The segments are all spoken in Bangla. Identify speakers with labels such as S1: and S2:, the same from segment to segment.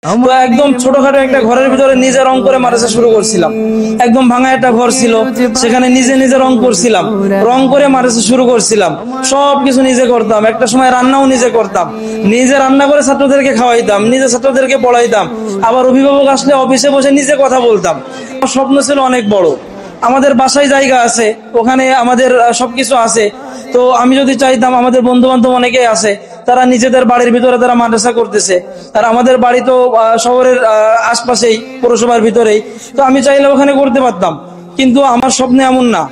S1: তো একদম ছোটখাটো একটা ঘরের ভিতরে নিজে রং করে মাদ্রাসা শুরু করছিলাম। একদম ভাঙা একটা ঘর ছিল, সেখানে নিজে নিজে রং করছিলাম, রং করে মাদ্রাসা শুরু করছিলাম। সবকিছু নিজে করতাম, একটা সময় রান্নাও নিজে করতাম, নিজে রান্না করে ছাত্রদেরকে খাওয়াইতাম, নিজে ছাত্রদেরকে পড়াইতাম। আবার অভিভাবক আসলে অফিসে বসে নিজে কথা বলতাম। আমার স্বপ্ন ছিল অনেক বড়। আমাদের বাসায় জায়গা আছে, ওখানে আমাদের সবকিছু আছে। তো আমি যদি চাইতাম, আমাদের বন্ধু বান্ধব অনেকেই আছে, তারা নিজেদের বাড়ির ভিতরে তারা মাদ্রাসা করতেছে। আর আমাদের বাড়ি তো শহরের আশপাশেই, পৌরসভার ভিতরেই। তো আমি চাইলে ওখানে করতে পারতাম, কিন্তু আমার স্বপ্ন এমন না।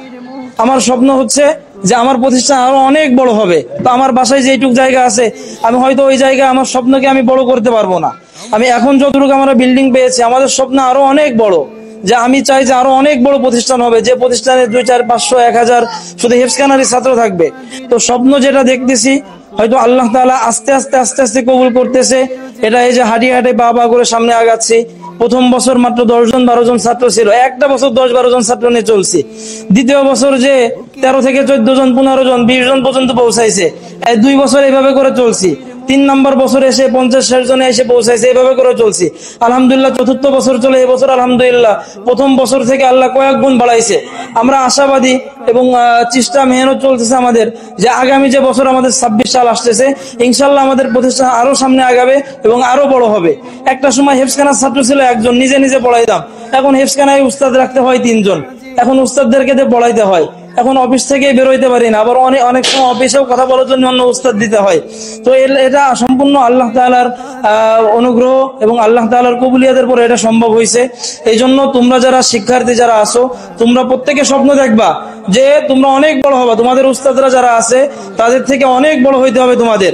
S1: আমার স্বপ্ন হচ্ছে যে আমার প্রতিষ্ঠান আরো অনেক বড় হবে। তো আমার বাসায় যেটুক জায়গা আছে, আমি হয়তো ওই জায়গায় আমার স্বপ্নকে আমি বড় করতে পারবো না। আমি এখন যতটুকু আমরা বিল্ডিং পেয়েছি, আমাদের স্বপ্ন আরো অনেক বড়। যে আমি চাই যে আরো অনেক বড় প্রতিষ্ঠান হবে, যে প্রতিষ্ঠানে 2, 4, 500, 1000 শুধু হেফজখানারই ছাত্র থাকবে। তো স্বপ্ন যেটা দেখতেছি, হয়তো আল্লাহ তাআলা আস্তে আস্তে আস্তে আস্তে কবুল করতেছে। এটা এই যে হাঁটি হাঁটে পা পা করে সামনে আগাচ্ছি। প্রথম বছর মাত্র 10 জন 12 জন ছাত্র ছিল, একটা বছর 10 12 জন ছাত্র নিয়ে চলছি। দ্বিতীয় বছর যে 13 থেকে 14 জন 15 জন 20 জন পর্যন্ত পৌঁছাইছে। এই 2 বছর এইভাবে করে চলছি। 3 নম্বর বছরে এসে 50-60 জনে এসে পৌঁছাইছে, এইভাবে করে চলছি। আলহামদুলিল্লাহ, চতুর্থ বছর চলে এবছর আলহামদুলিল্লাহ প্রথম বছর থেকে আল্লাহ কয়েক গুণ বাড়াইছে। আমরা আশাবাদী এবং চেষ্টা মেহনত চলতেছে আমাদের, যে আগামী যে বছর আমাদের 26 সাল আসতেছে, ইনশাল্লাহ আমাদের প্রতিষ্ঠান আরো সামনে আগাবে এবং আরো বড় হবে। একটা সময় হেফজখানার ছাত্র ছিল একজন, নিজে নিজে পড়াইতাম। এখন হেফজখানায় উস্তাদ রাখতে হয় 3 জন। এখন উস্তাদদেরকে পড়াইতে হয়। এখন অফিস থেকে বেরোইতে পারি না, আবার অনেক সময় অফিসেও কথা বলার জন্য অন্য উস্তাদ দিতে হয়। তো এটা সম্পূর্ণ আল্লাহ তাআলার অনুগ্রহ এবং আল্লাহ তাআলার কবুলিয়াতের পরে এটা সম্ভব হয়েছে। এই জন্য তোমরা যারা শিক্ষার্থী যারা আছো, তোমরা প্রত্যেকে স্বপ্ন দেখবা যে তোমরা অনেক বড় হবা। তোমাদের উস্তাদরা যারা আছে, তাদের থেকে অনেক বড় হইতে হবে তোমাদের।